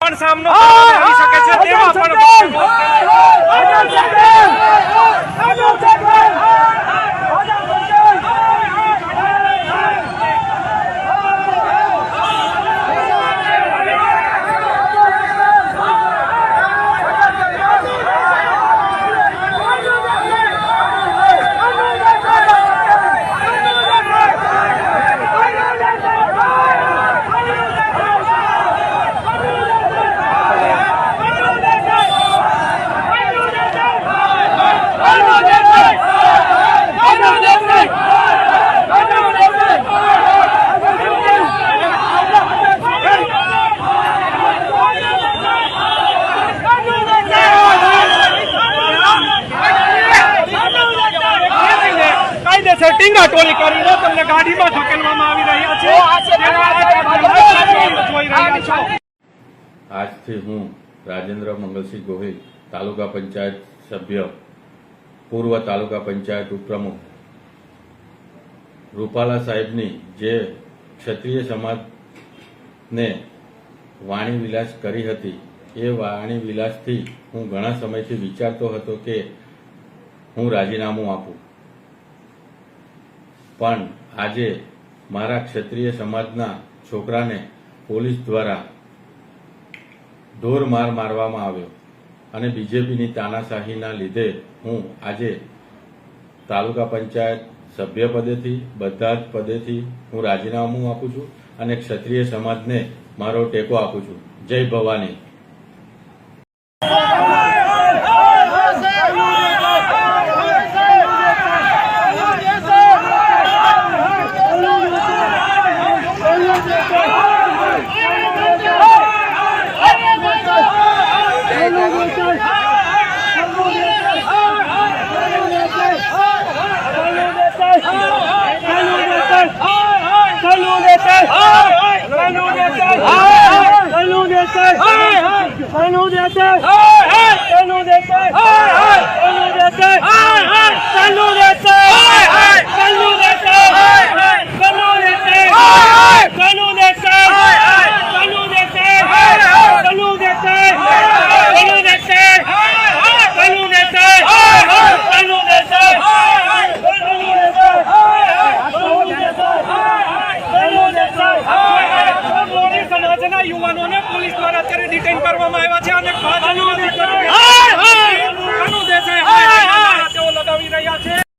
પણ સામનો કરી શકે છે તેવા પણ ટીંગા ટોળી કરીને તમને ગાડીમાં ધકેલવામાં આવી રહ્યા છે। આજથી હું રાજેન્દ્ર મંગલસિંહ ગોહિલ, તાલુકા પંચાયત સભ્ય, પૂર્વ તાલુકા પંચાયત ઉપપ્રમુખ, રૂપાલા સાહેબની જે ક્ષત્રિય સમાજને વાણી વિલાસ કરી હતી એ વાણી વિલાસથી હું ઘણા સમયથી વિચારતો હતો કે હું રાજીનામું આપું, પણ આજે મારા ક્ષત્રિય સમાજના છોકરાને પોલીસ દ્વારા ઢોરમાર મારવામાં આવ્યો અને બીજેપીની તાનાશાહીના લીધે હું આજે તાલુકા પંચાયત સભ્ય પદેથી બધા જ પદેથી હું રાજીનામું આપું છું અને ક્ષત્રિય સમાજને મારો ટેકો આપું છું। જય ભવાની।